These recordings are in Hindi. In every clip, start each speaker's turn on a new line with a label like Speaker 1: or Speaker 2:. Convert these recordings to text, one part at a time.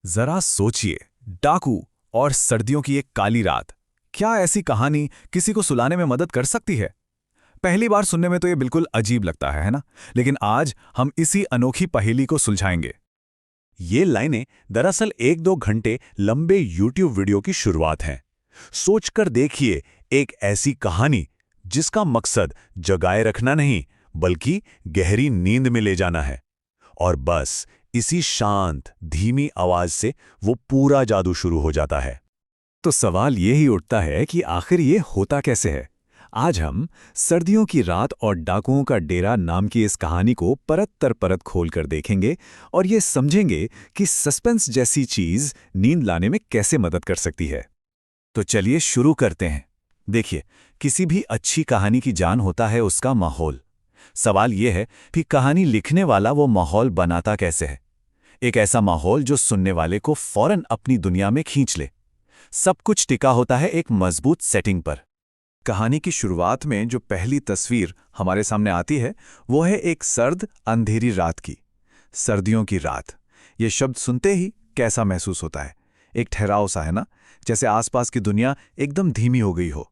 Speaker 1: जरा सोचिए, डाकू और सर्दियों की एक काली रात। क्या ऐसी कहानी किसी को सुलाने में मदद कर सकती है? पहली बार सुनने में तो ये बिल्कुल अजीब लगता है ना? लेकिन आज हम इसी अनोखी पहेली को सुलझाएंगे।
Speaker 2: ये लाइनें दरअसल 1-2 घंटे लंबे YouTube वीडियो की शुरुआत हैं। सोचकर देखिए, एक ऐसी कहानी जिसका मकसद जगाए रखना नहीं, बल्कि गहरी नींद में ले जाना है। और बस इसी शांत, धीमी आवाज से वो पूरा जादू शुरू हो जाता है।
Speaker 1: तो सवाल ये ही उठता है कि आखिर ये होता कैसे है? आज हम सर्दियों की रात और डाकुओं का डेरा नाम की इस कहानी को परत दर परत खोलकर देखेंगे और ये समझेंगे कि सस्पेंस जैसी चीज नींद लाने में कैसे मदद कर सकती है। तो चलिए शुरू करते हैं। देखिए, किसी भी अच्छी कहानी की जान होता है उसका माहौल। सवाल यह है कि कहानी लिखने वाला वो माहौल बनाता कैसे है? एक ऐसा माहौल जो सुनने वाले को फौरन अपनी दुनिया में खींच ले। सब कुछ टिका होता है एक मजबूत सेटिंग पर। कहानी की शुरुआत में जो पहली तस्वीर हमारे सामने आती है वो है एक सर्द अंधेरी रात की। सर्दियों की रात, ये शब्द सुनते ही कैसा महसूस होता है? एक ठहराव सा है ना, जैसे आसपास की दुनिया एकदम धीमी हो गई हो।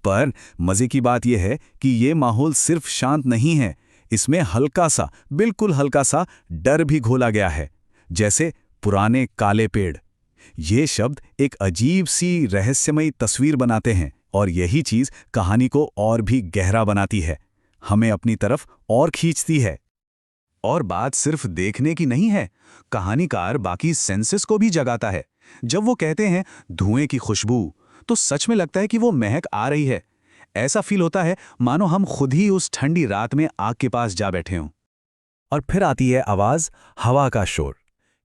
Speaker 1: पर मजे की बात यह है कि ये माहौल सिर्फ शांत नहीं है, इसमें हल्का सा, बिल्कुल हल्का सा डर भी घोला गया है। जैसे पुराने काले पेड़। ये शब्द एक अजीब सी रहस्यमयी तस्वीर बनाते हैं और यही चीज कहानी को और भी गहरा बनाती है, हमें अपनी तरफ और खींचती है। और बात सिर्फ देखने की नहीं है, कहानीकार बाकी सेंसेस को भी जगाता है। जब वो कहते हैं धुएं की खुशबू, तो सच में लगता है कि वो महक आ रही है। ऐसा फील होता है मानो हम खुद ही उस ठंडी रात में आग के पास जा बैठे हों। और फिर आती है आवाज, हवा का शोर।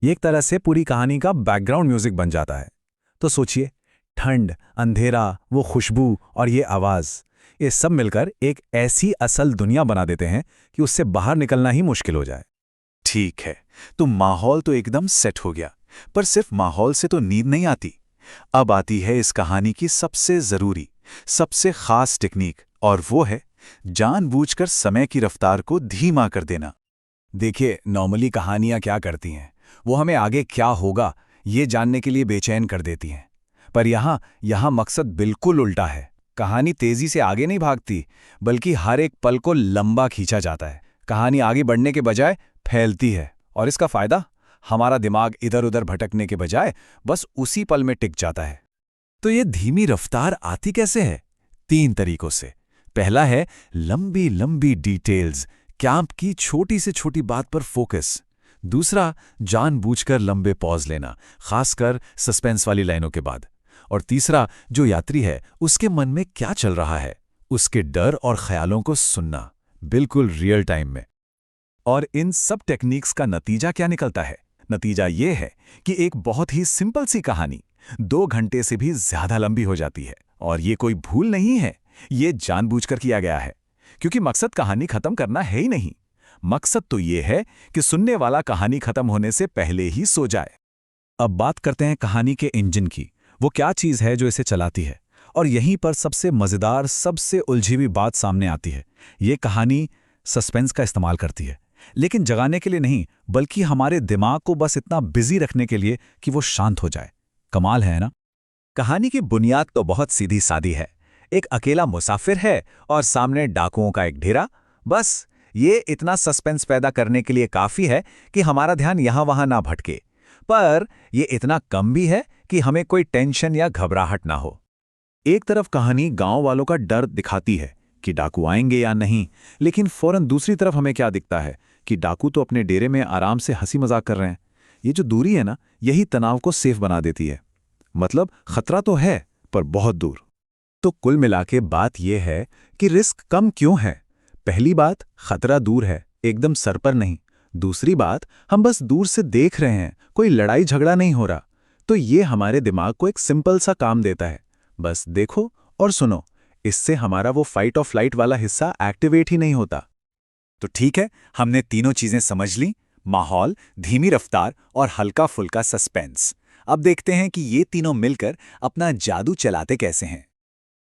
Speaker 1: ये एक तरह से पूरी कहानी का बैकग्राउंड म्यूजिक बन जाता है। तो सोचिए, ठंड, अंधेरा, वो खुशबू और ये आवाज, ये सब मिलकर एक ऐसी असल दुनिया बना देते हैं कि उससे बाहर निकलना ही मुश्किल हो जाए। ठीक है, तो माहौल तो एकदम सेट हो गया, पर सिर्फ माहौल से तो नींद नहीं आती। अब आती है इस कहानी की सबसे जरूरी, सबसे खास टेक्निक, और वो है जानबूझकर समय की रफ्तार को धीमा कर देना। देखिए, नॉर्मली कहानियां क्या करती हैं, वो हमें आगे क्या होगा ये जानने के लिए बेचैन कर देती हैं। पर यहाँ मकसद बिल्कुल उल्टा है। कहानी तेजी से आगे नहीं भागती, बल्कि हर एक पल को लंबा खींचा जाता है। कहानी आगे बढ़ने के बजाय फैलती है, और इसका फायदा, हमारा दिमाग इधर उधर भटकने के बजाय बस उसी पल में टिक जाता है। तो ये धीमी रफ्तार आती कैसे है? 3 तरीकों से। पहला है लंबी लंबी डिटेल्स, कैंप की छोटी से छोटी बात पर फोकस। दूसरा, जानबूझकर लंबे पॉज लेना, खासकर सस्पेंस वाली लाइनों के बाद। और तीसरा, जो यात्री है उसके मन में क्या चल रहा है, उसके डर और ख्यालों को सुनना, बिल्कुल रियल टाइम में। और इन सब टेक्निक्स का नतीजा क्या निकलता है? नतीजा ये है कि एक बहुत ही सिंपल सी कहानी 2 घंटे से भी ज्यादा लंबी हो जाती है। और ये कोई भूल नहीं है, ये जानबूझकर किया गया है, क्योंकि मकसद कहानी खत्म करना है ही नहीं। मकसद तो ये है कि सुनने वाला कहानी खत्म होने से पहले ही सो जाए। अब बात करते हैं कहानी के इंजन की। वो क्या चीज़ है जो इसे चलाती है? और यहीं पर सबसे मज़ेदार, सबसे उलझी हुई बात सामने आती है। ये कहानी सस्पेंस का इस्तेमाल करती है, लेकिन जगाने के लिए नहीं, बल्कि हमारे दिमाग को बस इतना बिजी रखने के लिए कि वो शांत हो जाए। कमाल है ना? कहानी की बुनियाद तो बहुत सीधी सादी है। एक अकेला मुसाफिर है और सामने डाकुओं का एक डेरा। बस ये इतना सस्पेंस पैदा करने के लिए काफी है कि हमारा ध्यान यहां वहां ना भटके। पर ये इतना कम भी है कि हमें कोई टेंशन या घबराहट ना हो। एक तरफ कहानी गांव वालों का डर दिखाती है कि डाकू आएंगे या नहीं, लेकिन फौरन दूसरी तरफ हमें क्या दिखता है कि डाकू तो अपने डेरे में आराम से हंसी मजाक कर रहे हैं। ये जो दूरी है ना, यही तनाव को सेफ बना देती है। मतलब खतरा तो है, पर बहुत दूर। तो कुल मिला के बात यह है कि रिस्क कम क्यों है? पहली बात, खतरा दूर है, एकदम सर पर नहीं। दूसरी बात, हम बस दूर से देख रहे हैं, कोई लड़ाई झगड़ा नहीं हो रहा। तो ये हमारे दिमाग को एक सिंपल सा काम देता है, बस देखो और सुनो। इससे हमारा वो फाइट और फ्लाइट वाला हिस्सा एक्टिवेट ही नहीं होता। तो ठीक है, हमने तीनों चीजें समझ ली, माहौल, धीमी रफ्तार और हल्का फुल्का सस्पेंस। अब देखते हैं कि ये तीनों मिलकर अपना जादू चलाते कैसे हैं।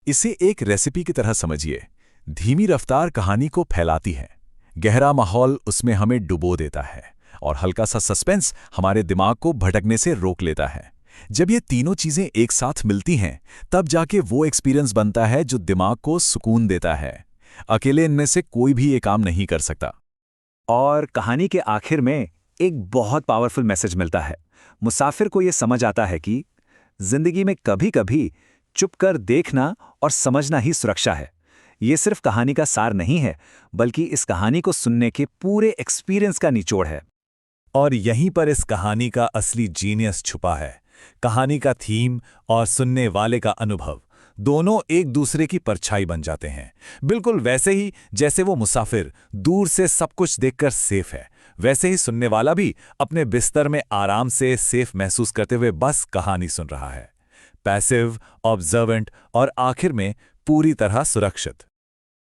Speaker 1: इसे एक रेसिपी की तरह समझिए। धीमी रफ्तार कहानी को फैलाती है, गहरा माहौल उसमें हमें डुबो देता है,
Speaker 2: और हल्का सा सस्पेंस हमारे दिमाग को भटकने से रोक लेता है। जब ये तीनों चीजें एक साथ मिलती हैं, तब जाके वो एक्सपीरियंस बनता है जो दिमाग को सुकून देता है। अकेले इनमें से कोई भी ये काम नहीं कर सकता।
Speaker 1: और कहानी के आखिर में एक बहुत पावरफुल मैसेज मिलता है। मुसाफिर को ये समझ आता है कि जिंदगी में कभी-कभी चुप कर देखना और समझना ही सुरक्षा है। ये सिर्फ कहानी का सार नहीं है, बल्कि इस कहानी को सुनने के पूरे एक्सपीरियंस का निचोड़ है।
Speaker 2: और यहीं पर इस कहानी का असली जीनियस छुपा है। कहानी का थीम और सुनने वाले का अनुभव दोनों एक दूसरे की परछाई बन जाते हैं। बिल्कुल वैसे ही जैसे वो मुसाफिर दूर से सब कुछ देखकर सेफ है, वैसे ही सुनने वाला भी अपने बिस्तर में आराम से सेफ महसूस करते हुए बस कहानी सुन रहा है। पैसिव, ऑब्जर्वेंट और आखिर में पूरी तरह सुरक्षित।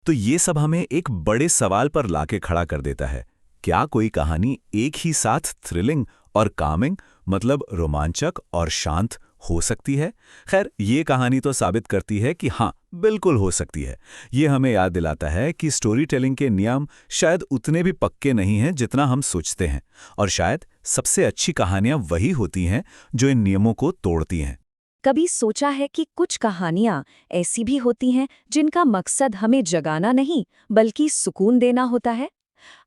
Speaker 2: तो ये सब हमें एक बड़े सवाल पर लाके खड़ा कर देता है। क्या कोई कहानी एक ही साथ थ्रिलिंग और कामिंग, मतलब रोमांचक और शांत हो सकती है? खैर, ये कहानी तो साबित करती है कि हाँ, बिल्कुल हो सकती है। ये हमें याद दिलाता है कि स्टोरी टेलिंग के नियम शायद उतने भी पक्के नहीं हैं जितना हम सोचते हैं, और शायद सबसे अच्छी कहानियां वही होती हैं जो इन नियमों को तोड़ती हैं।
Speaker 3: कभी सोचा है कि कुछ कहानियां ऐसी भी होती हैं जिनका मकसद हमें जगाना नहीं बल्कि सुकून देना होता है?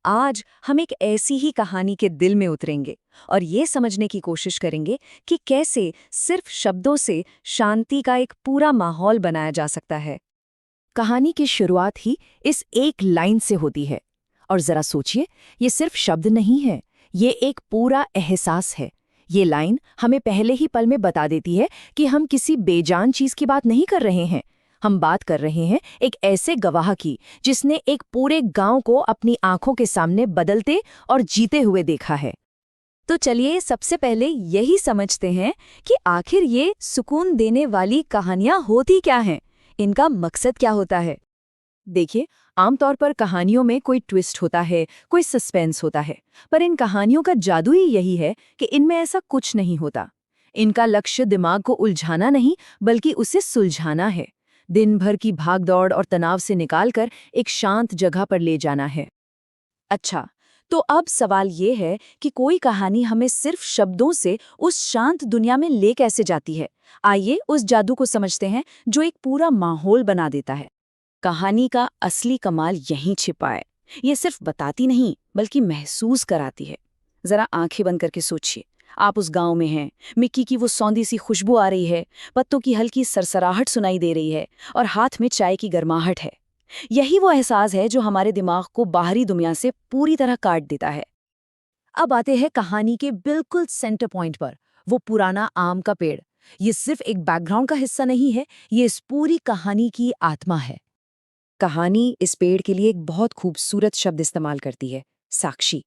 Speaker 3: आज हम एक ऐसी ही कहानी के दिल में उतरेंगे और ये समझने की कोशिश करेंगे कि कैसे सिर्फ शब्दों से शांति का एक पूरा माहौल बनाया जा सकता है। कहानी की शुरुआत ही इस एक लाइन से होती है, और जरा सोचिए, ये सिर्फ शब्द नहीं है, ये एक पूरा एहसास है। ये लाइन हमें पहले ही पल में बता देती है कि हम किसी बेजान चीज की बात नहीं कर रहे हैं। हम बात कर रहे हैं एक ऐसे गवाह की जिसने एक पूरे गांव को अपनी आंखों के सामने बदलते और जीते हुए देखा है। तो चलिए सबसे पहले यही समझते हैं कि आखिर ये सुकून देने वाली कहानियां होती क्या हैं, इनका मकसद क्या होता है। देखिए, आमतौर पर कहानियों में कोई ट्विस्ट होता है, कोई सस्पेंस होता है, पर इन कहानियों का जादू ही यही है कि इनमें ऐसा कुछ नहीं होता। इनका लक्ष्य दिमाग को उलझाना नहीं बल्कि उसे सुलझाना है, दिन भर की भागदौड़ और तनाव से निकालकर एक शांत जगह पर ले जाना है। अच्छा, तो अब सवाल ये है कि कोई कहानी हमें सिर्फ शब्दों से उस शांत दुनिया में ले कैसे जाती है। आइए उस जादू को समझते हैं जो एक पूरा माहौल बना देता है। कहानी का असली कमाल यहीं छिपा है। ये सिर्फ बताती नहीं बल्कि महसूस कराती है। जरा आंखें बंद करके सोचिए, आप उस गांव में हैं, मिक्की की वो सौंधी सी खुशबू आ रही है, पत्तों की हल्की सरसराहट सुनाई दे रही है और हाथ में चाय की गर्माहट है। यही वो एहसास है जो हमारे दिमाग को बाहरी दुनिया से पूरी तरह काट देता है। अब आते हैं कहानी के बिल्कुल सेंटर पॉइंट पर, वो पुराना आम का पेड़। ये सिर्फ एक बैकग्राउंड का हिस्सा नहीं है, ये इस पूरी कहानी की आत्मा है। कहानी इस पेड़ के लिए एक बहुत खूबसूरत शब्द इस्तेमाल करती है, साक्षी।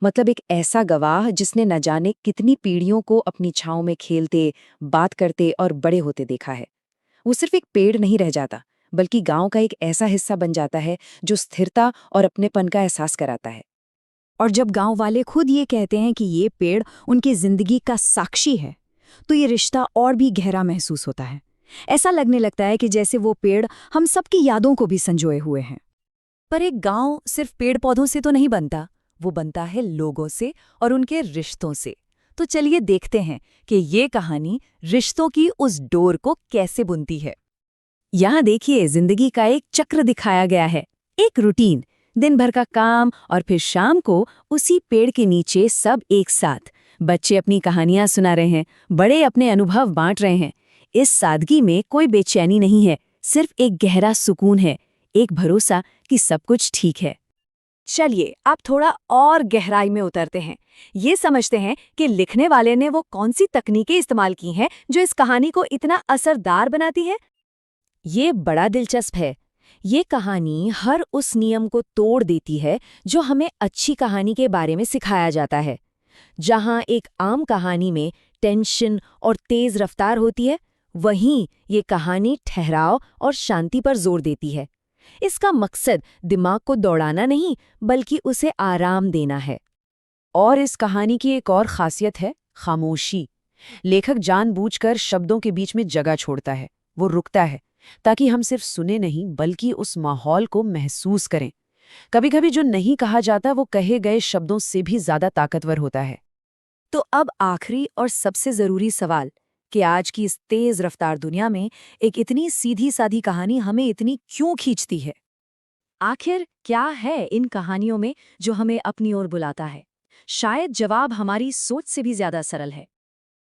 Speaker 3: मतलब एक ऐसा गवाह जिसने न जाने कितनी पीढ़ियों को अपनी छांव में खेलते, बात करते और बड़े होते देखा है। वो सिर्फ एक पेड़ नहीं रह जाता, बल्कि गांव का एक ऐसा हिस्सा बन जाता है जो स्थिरता और अपनेपन का एहसास कराता है। और जब गांव वाले खुद ये कहते हैं कि ये पेड़ उनकी जिंदगी का साक्षी है, तो ये रिश्ता और भी गहरा महसूस होता है। ऐसा लगने लगता है कि जैसे वो पेड़ हम सबकी यादों को भी संजोए हुए हैं। पर एक गांव सिर्फ पेड़ पौधों से तो नहीं बनता, वो बनता है लोगों से और उनके रिश्तों से। तो चलिए देखते हैं कि ये कहानी रिश्तों की उस डोर को कैसे बुनती है। यहाँ देखिए, जिंदगी का एक चक्र दिखाया गया है, एक रूटीन, दिन भर का काम और फिर शाम को उसी पेड़ के नीचे सब एक साथ। बच्चे अपनी कहानियां सुना रहे हैं, बड़े अपने अनुभव बांट रहे हैं। इस सादगी में कोई बेचैनी नहीं है, सिर्फ एक गहरा सुकून है, एक भरोसा कि सब कुछ ठीक है। चलिए अब थोड़ा और गहराई में उतरते हैं। ये समझते हैं कि लिखने वाले ने वो कौन सी तकनीकें इस्तेमाल की हैं जो इस कहानी को इतना असरदार बनाती हैं। ये बड़ा दिलचस्प है। ये कहानी हर उस नियम को तोड़ देती है जो हमें अच्छी कहानी के बारे में सिखाया जाता है। जहाँ एक आम कहानी में टेंशन और तेज रफ्तार होती है, वहीं ये कहानी ठहराव और शांति पर जोर देती है। इसका मकसद दिमाग को दौड़ाना नहीं बल्कि उसे आराम देना है। और इस कहानी की एक और खासियत है, खामोशी। लेखक जानबूझकर शब्दों के बीच में जगह छोड़ता है, वो रुकता है ताकि हम सिर्फ सुने नहीं बल्कि उस माहौल को महसूस करें।
Speaker 4: कभी कभी जो नहीं कहा जाता वो कहे गए शब्दों से भी ज्यादा ताकतवर होता है।
Speaker 3: तो अब आखिरी और सबसे जरूरी सवाल कि आज की इस तेज रफ्तार दुनिया में एक इतनी सीधी सादी कहानी हमें इतनी क्यों खींचती है? आखिर क्या है इन कहानियों में जो हमें अपनी ओर बुलाता है? शायद जवाब हमारी सोच से भी ज्यादा सरल है।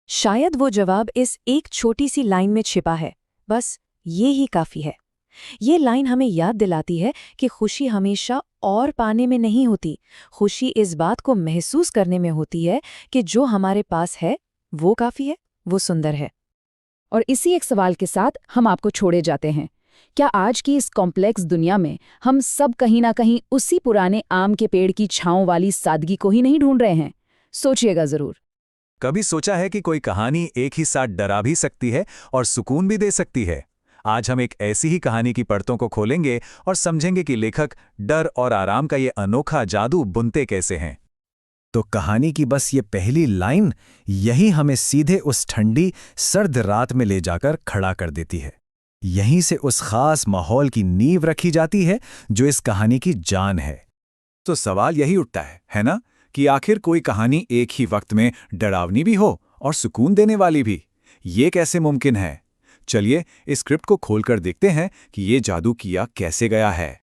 Speaker 4: शायद वो जवाब इस एक छोटी सी लाइन में छिपा है, बस ये ही काफी है। ये लाइन हमें याद दिलाती है कि खुशी हमेशा और पाने में नहीं होती, खुशी इस बात को महसूस करने में होती है कि जो हमारे पास है वो काफी है, वो सुंदर है।
Speaker 5: और इसी एक सवाल के साथ हम आपको छोड़े जाते हैं। क्या आज की इस कॉम्प्लेक्स दुनिया में हम सब कहीं ना कहीं उसी पुराने आम के पेड़ की छांव वाली सादगी को ही नहीं ढूंढ रहे हैं? सोचिएगा जरूर।
Speaker 1: कभी सोचा है कि कोई कहानी एक ही साथ डरा भी सकती है और सुकून भी दे सकती है? आज हम एक ऐसी ही कहानी की परतों को खोलेंगे और समझेंगे कि लेखक डर और आराम का ये अनोखा जादू बुनते कैसे हैं।
Speaker 6: तो कहानी की बस ये पहली लाइन यही हमें सीधे उस ठंडी सर्द रात में ले जाकर खड़ा कर देती है। यहीं से उस खास माहौल की नींव रखी जाती है जो इस कहानी की जान है।
Speaker 1: तो सवाल यही उठता है ना, कि आखिर कोई कहानी एक ही वक्त में डरावनी भी हो और सुकून देने वाली भी? ये कैसे मुमकिन है? चलिए इस स्क्रिप्ट को खोलकर देखते हैं कि ये जादू किया कैसे गया है।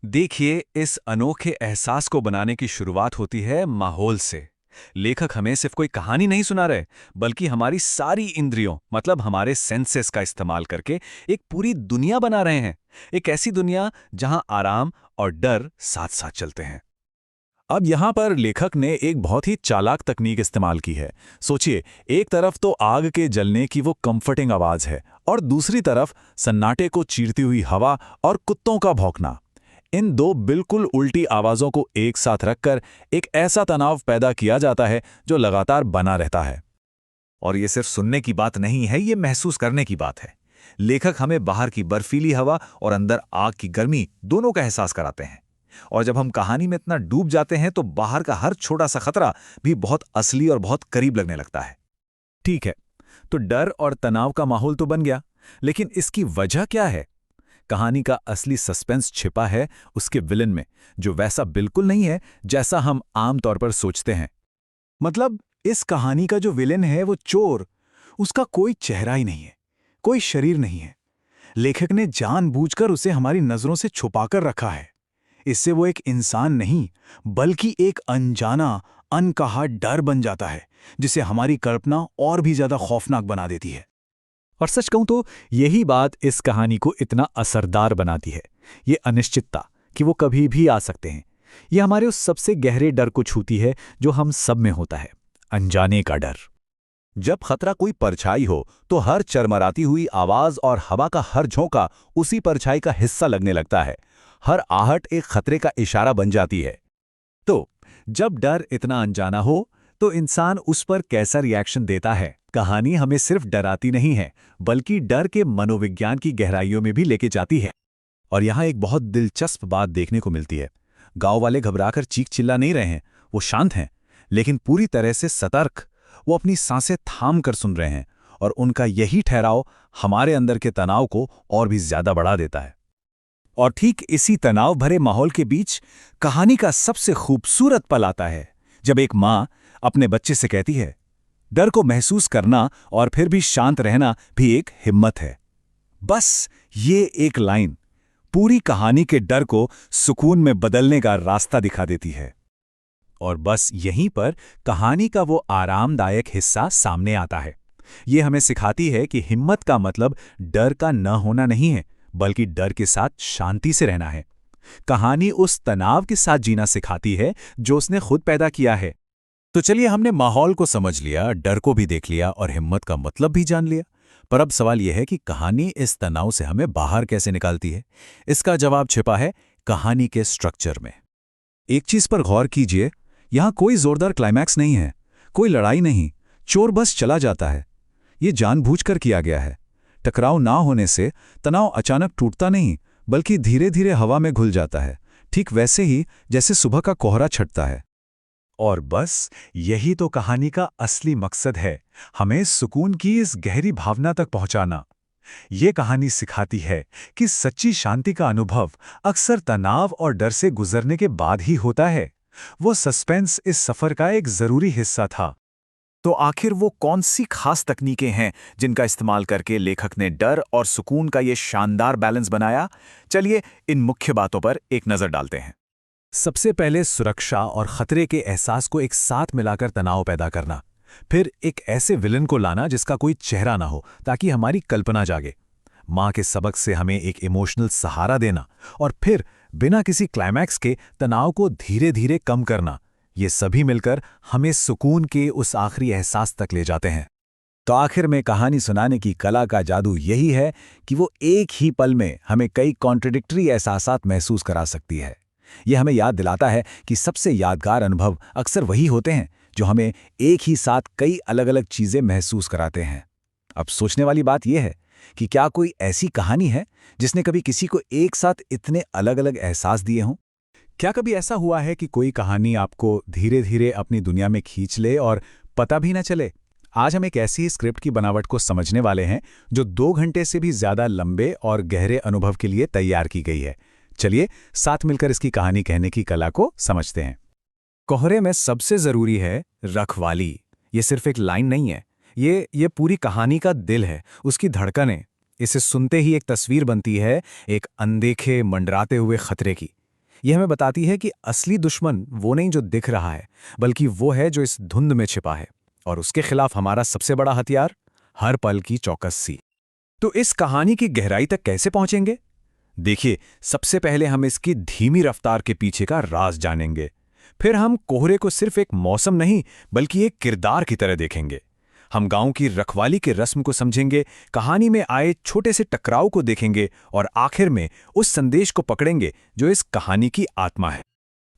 Speaker 1: देखिए, इस अनोखे एहसास को बनाने की शुरुआत होती है माहौल से। लेखक हमें सिर्फ कोई कहानी नहीं सुना रहे, बल्कि हमारी सारी इंद्रियों मतलब हमारे सेंसेस का इस्तेमाल करके एक पूरी दुनिया बना रहे हैं। एक ऐसी दुनिया जहां आराम और डर साथ साथ चलते हैं। अब यहाँ पर लेखक ने एक बहुत ही चालाक तकनीक इस्तेमाल की है। सोचिए, एक तरफ तो आग के जलने की वो कंफर्टिंग आवाज है और दूसरी तरफ सन्नाटे को चीरती हुई हवा और कुत्तों का भौंकना। इन दो बिल्कुल उल्टी आवाज़ों को एक साथ रखकर एक ऐसा तनाव पैदा किया जाता है जो लगातार बना रहता है। और ये सिर्फ सुनने की बात नहीं है, ये महसूस करने की बात है। लेखक हमें बाहर की बर्फीली हवा और अंदर आग की गर्मी दोनों का एहसास कराते हैं। और जब हम कहानी में इतना डूब जाते हैं तो बाहर का हर छोटा सा खतरा भी बहुत असली और बहुत करीब लगने लगता है। ठीक है, तो डर और तनाव का माहौल तो बन गया, लेकिन इसकी वजह क्या है? कहानी का असली सस्पेंस छिपा है उसके विलन में, जो वैसा बिल्कुल नहीं है जैसा हम आमतौर पर सोचते हैं। मतलब इस कहानी का जो विलेन है वो चोर, उसका कोई चेहरा ही नहीं है, कोई शरीर नहीं है। लेखक ने जानबूझकर उसे हमारी नजरों से छुपाकर रखा है। इससे वो एक इंसान नहीं बल्कि एक अनजाना, अनकहा डर बन जाता है, जिसे हमारी कल्पना और भी ज्यादा खौफनाक बना देती है। और सच कहूं तो यही बात इस कहानी को इतना असरदार बनाती है। ये अनिश्चितता कि वो कभी भी आ सकते हैं, ये हमारे उस सबसे गहरे डर को छूती है जो हम सब में होता है, अनजाने का डर। जब खतरा कोई परछाई हो तो हर चरमराती हुई आवाज और हवा का हर झोंका उसी परछाई का हिस्सा लगने लगता है। हर आहट एक खतरे का इशारा बन जाती है। तो जब डर इतना अनजाना हो तो इंसान उस पर कैसा रिएक्शन देता है? कहानी हमें सिर्फ डराती नहीं है, बल्कि डर के मनोविज्ञान की गहराइयों में भी लेके जाती है। और यहाँ एक बहुत दिलचस्प बात देखने को मिलती है। गांव वाले घबराकर चीख चिल्ला नहीं रहे हैं, वो शांत हैं, लेकिन पूरी तरह से सतर्क। वो अपनी सांसें थाम कर सुन रहे हैं, और उनका यही ठहराव हमारे अंदर के तनाव को और भी ज्यादा बढ़ा देता है। और ठीक इसी तनाव भरे माहौल के बीच कहानी का सबसे खूबसूरत पल आता है, जब एक माँ अपने बच्चे से कहती है, डर को महसूस करना और फिर भी शांत रहना भी एक हिम्मत है। बस ये एक लाइन पूरी कहानी के डर को सुकून में बदलने का रास्ता दिखा देती है। और बस यहीं पर कहानी का वो आरामदायक हिस्सा सामने आता है। ये हमें सिखाती है कि हिम्मत का मतलब डर का न होना नहीं है, बल्कि डर के साथ शांति से रहना है। कहानी उस तनाव के साथ जीना सिखाती है जो उसने खुद पैदा किया है। तो चलिए, हमने माहौल को समझ लिया, डर को भी देख लिया और हिम्मत का मतलब भी जान लिया। पर अब सवाल यह है कि कहानी इस तनाव से हमें बाहर कैसे निकालती है? इसका जवाब छिपा है कहानी के स्ट्रक्चर में। एक चीज पर गौर कीजिए, यहां कोई जोरदार क्लाइमैक्स नहीं है, कोई लड़ाई नहीं, चोर बस चला जाता है। ये जानबूझकर किया गया है। टकराव ना होने से तनाव अचानक टूटता नहीं, बल्कि धीरे धीरे हवा में घुल जाता है, ठीक वैसे ही जैसे सुबह का कोहरा छटता है। और बस यही तो कहानी का असली मकसद है, हमें सुकून की इस गहरी भावना तक पहुंचाना।
Speaker 2: ये कहानी सिखाती है कि सच्ची शांति का अनुभव अक्सर तनाव और डर से गुजरने के बाद ही होता है। वो सस्पेंस इस सफर का एक जरूरी हिस्सा था।
Speaker 1: तो आखिर वो कौन सी खास तकनीकें हैं जिनका इस्तेमाल करके लेखक ने डर और सुकून का ये शानदार बैलेंस बनाया? चलिए इन मुख्य बातों पर एक नज़र डालते हैं।
Speaker 2: सबसे पहले सुरक्षा और खतरे के एहसास को एक साथ मिलाकर तनाव पैदा करना। फिर एक ऐसे विलन को लाना जिसका कोई चेहरा ना हो ताकि हमारी कल्पना जागे। माँ के सबक से हमें एक इमोशनल सहारा देना और फिर बिना किसी क्लाइमैक्स के तनाव को धीरे धीरे कम करना। ये सभी मिलकर हमें सुकून के उस आखिरी एहसास तक ले जाते हैं।
Speaker 6: तो आखिर में कहानी सुनाने की कला का जादू यही है कि वो एक ही पल में हमें कई कॉन्ट्रडिक्टरी एहसासात महसूस करा सकती है। ये हमें याद दिलाता है कि सबसे यादगार अनुभव अक्सर वही होते हैं जो हमें एक ही साथ कई अलग अलग चीज़ें महसूस कराते हैं। अब सोचने वाली बात यह है कि क्या कोई ऐसी कहानी है जिसने कभी किसी को एक साथ इतने अलग अलग एहसास दिए हों?
Speaker 2: क्या कभी ऐसा हुआ है कि कोई कहानी आपको धीरे धीरे अपनी दुनिया में खींच ले और पता भी न चले? आज हम एक ऐसी स्क्रिप्ट की बनावट को समझने वाले हैं जो 2 घंटे से भी ज्यादा लंबे और गहरे अनुभव के लिए तैयार की गई है। चलिए साथ मिलकर इसकी कहानी कहने की कला को समझते हैं।
Speaker 6: कोहरे में सबसे जरूरी है रखवाली। ये सिर्फ एक लाइन नहीं है, ये पूरी कहानी का दिल है, उसकी धड़कनें। इसे सुनते ही एक तस्वीर बनती है, एक अनदेखे मंडराते हुए खतरे की। यह हमें बताती है कि असली दुश्मन वो नहीं जो दिख रहा है, बल्कि वो है जो इस धुंध में छिपा है, और उसके खिलाफ हमारा सबसे बड़ा हथियार हर पल की चौकसी। तो इस कहानी की गहराई तक कैसे पहुंचेंगे? देखिए, सबसे पहले हम इसकी धीमी रफ्तार के पीछे का राज जानेंगे। फिर हम कोहरे को सिर्फ एक मौसम नहीं बल्कि एक किरदार की तरह देखेंगे। हम गांव की रखवाली के रस्म को समझेंगे, कहानी में आए छोटे से टकराव को देखेंगे और आखिर में उस संदेश को पकड़ेंगे जो इस कहानी की आत्मा है।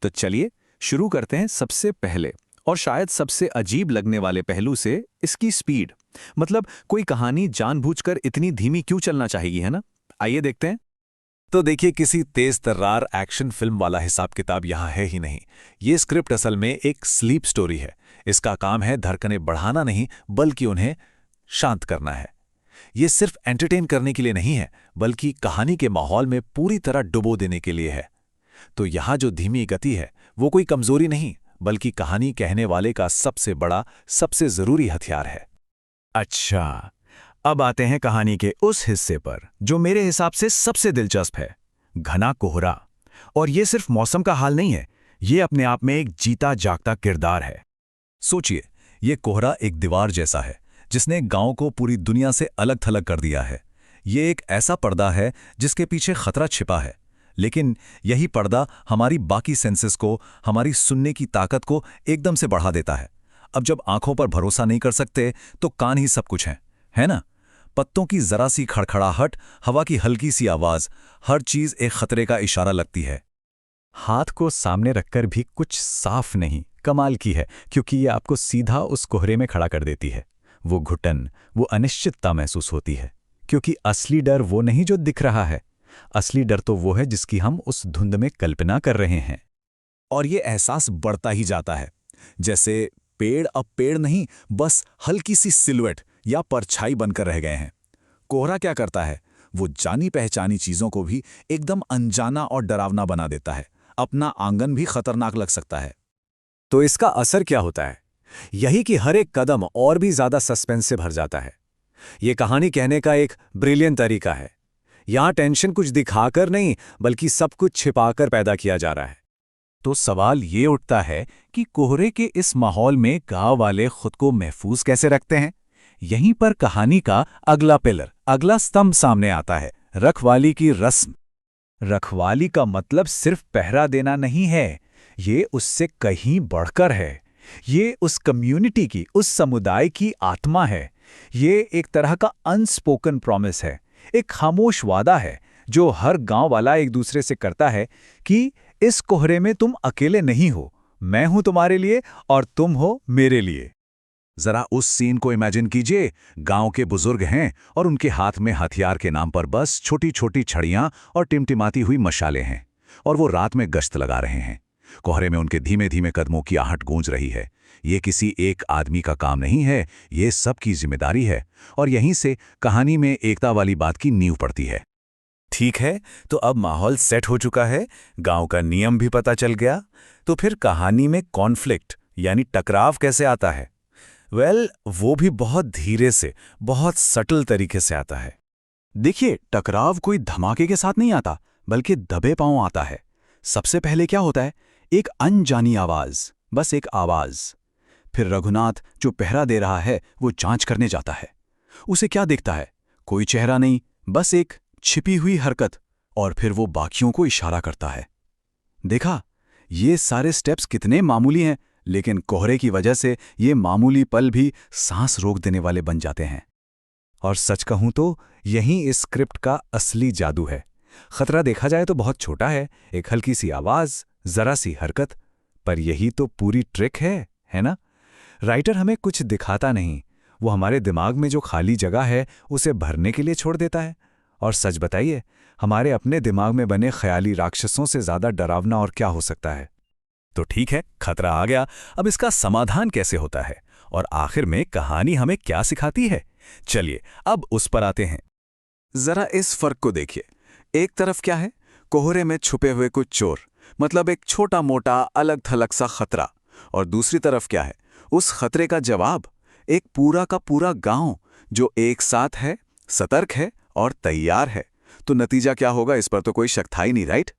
Speaker 6: तो चलिए शुरू करते हैं सबसे पहले और शायद सबसे अजीब लगने वाले पहलू से, इसकी स्पीड। मतलब कोई कहानी जानबूझकर इतनी धीमी क्यों चलना चाहिए, है ना? आइए देखते हैं। तो देखिए, किसी तेज तर्रार एक्शन फिल्म वाला हिसाब किताब यहाँ है ही नहीं। ये स्क्रिप्ट असल में एक स्लीप स्टोरी है। इसका काम है धड़कनें बढ़ाना नहीं बल्कि उन्हें शांत करना है। ये सिर्फ एंटरटेन करने के लिए नहीं है बल्कि कहानी के माहौल में पूरी तरह डुबो देने के लिए है। तो यहाँ जो धीमी गति है वो कोई कमजोरी नहीं बल्कि कहानी कहने वाले का सबसे बड़ा, सबसे जरूरी हथियार है। अच्छा, अब आते हैं कहानी के उस हिस्से पर जो मेरे हिसाब से सबसे दिलचस्प है, घना कोहरा। और ये सिर्फ मौसम का हाल नहीं है, ये अपने आप में एक जीता जागता किरदार है। सोचिए, ये कोहरा एक दीवार जैसा है जिसने गांव को पूरी दुनिया से अलग थलग कर दिया है। ये एक ऐसा पर्दा है जिसके पीछे खतरा छिपा है, लेकिन यही पर्दा हमारी बाकी सेंसेस को, हमारी सुनने की ताकत को एकदम से बढ़ा देता है। अब जब आंखों पर भरोसा नहीं कर सकते तो कान ही सब कुछ है ना? पत्तों की जरा सी खड़खड़ाहट, हवा की हल्की सी आवाज, हर चीज एक खतरे का इशारा लगती है। हाथ को सामने रखकर भी कुछ साफ नहीं, कमाल की है क्योंकि ये आपको सीधा उस कोहरे में खड़ा कर देती है। वो घुटन, वो अनिश्चितता महसूस होती है, क्योंकि असली डर वो नहीं जो दिख रहा है। असली डर तो वो है जिसकी हम उस धुंध में कल्पना कर रहे हैं। और ये एहसास बढ़ता ही जाता है, जैसे पेड़ अब पेड़ नहीं, बस हल्की सी सिलुएट या परछाई बनकर रह गए हैं। कोहरा क्या करता है? वो जानी पहचानी चीजों को भी एकदम अनजाना और डरावना बना देता है। अपना आंगन भी खतरनाक लग सकता है। तो इसका असर क्या होता है? यही कि हर एक कदम और भी ज्यादा सस्पेंस से भर जाता है। ये कहानी कहने का एक ब्रिलियंट तरीका है। यहां टेंशन कुछ दिखाकर नहीं बल्कि सब कुछ छिपाकर पैदा किया जा रहा है। तो सवाल ये उठता है कि कोहरे के इस माहौल में गांव वाले खुद को महफूज कैसे रखते हैं? यहीं पर कहानी का अगला पिलर, अगला स्तंभ सामने आता है, रखवाली की रस्म। रखवाली का मतलब सिर्फ पहरा देना नहीं है, ये उससे कहीं बढ़कर है। ये उस कम्युनिटी की, उस समुदाय की आत्मा है। ये एक तरह का अनस्पोकन प्रॉमिस है, एक खामोश वादा है जो हर गांव वाला एक दूसरे से करता है कि इस कोहरे में तुम अकेले नहीं हो, मैं हूं तुम्हारे लिए और तुम हो मेरे लिए। जरा उस सीन को इमेजिन कीजिए, गांव के बुजुर्ग हैं और उनके हाथ में हथियार के नाम पर बस छोटी छोटी छड़ियां और टिमटिमाती हुई मशालें हैं, और वो रात में गश्त लगा रहे हैं। कोहरे में उनके धीमे धीमे कदमों की आहट गूंज रही है,
Speaker 2: ये किसी एक आदमी का काम नहीं है, ये सबकी जिम्मेदारी है। और यहीं से कहानी में एकता वाली बात की नींव पड़ती है।
Speaker 6: ठीक है, तो अब माहौल सेट हो चुका है, गांव का नियम भी पता चल गया। तो फिर कहानी में कॉन्फ्लिक्ट यानी टकराव कैसे आता है? वो भी बहुत धीरे से, बहुत सटल तरीके से आता है।
Speaker 1: देखिए, टकराव कोई धमाके के साथ नहीं आता, बल्कि दबे पांव आता है। सबसे पहले क्या होता है? एक अनजानी आवाज, बस एक आवाज। फिर रघुनाथ जो पहरा दे रहा है वो जांच करने जाता है। उसे क्या दिखता है? कोई चेहरा नहीं, बस एक छिपी हुई हरकत। और फिर वो बाकियों को इशारा करता है। देखा, ये सारे स्टेप्स कितने मामूली हैं, लेकिन कोहरे की वजह से ये मामूली पल भी सांस रोक देने वाले बन जाते हैं।
Speaker 6: और सच कहूं तो यही इस स्क्रिप्ट का असली जादू है। खतरा देखा जाए तो बहुत छोटा है, एक हल्की सी आवाज, जरा सी हरकत, पर यही तो पूरी ट्रिक है ना? राइटर हमें कुछ दिखाता नहीं, वो हमारे दिमाग में जो खाली जगह है उसे भरने के लिए छोड़ देता है। और सच बताइए, हमारे अपने दिमाग में बने ख्याली राक्षसों से ज्यादा डरावना और क्या हो सकता है? तो ठीक है, खतरा आ गया, अब इसका समाधान कैसे होता है और आखिर में कहानी हमें क्या सिखाती है? चलिए अब उस पर आते हैं।
Speaker 1: जरा इस फर्क को देखिए। एक तरफ क्या है? कोहरे में छुपे हुए कुछ चोर, मतलब एक छोटा मोटा अलग थलग सा खतरा। और दूसरी तरफ क्या है? उस खतरे का जवाब, एक पूरा का पूरा गांव जो एक साथ है, सतर्क है और तैयार है। तो नतीजा क्या होगा, इस पर तो कोई शक था ही नहीं, राइट?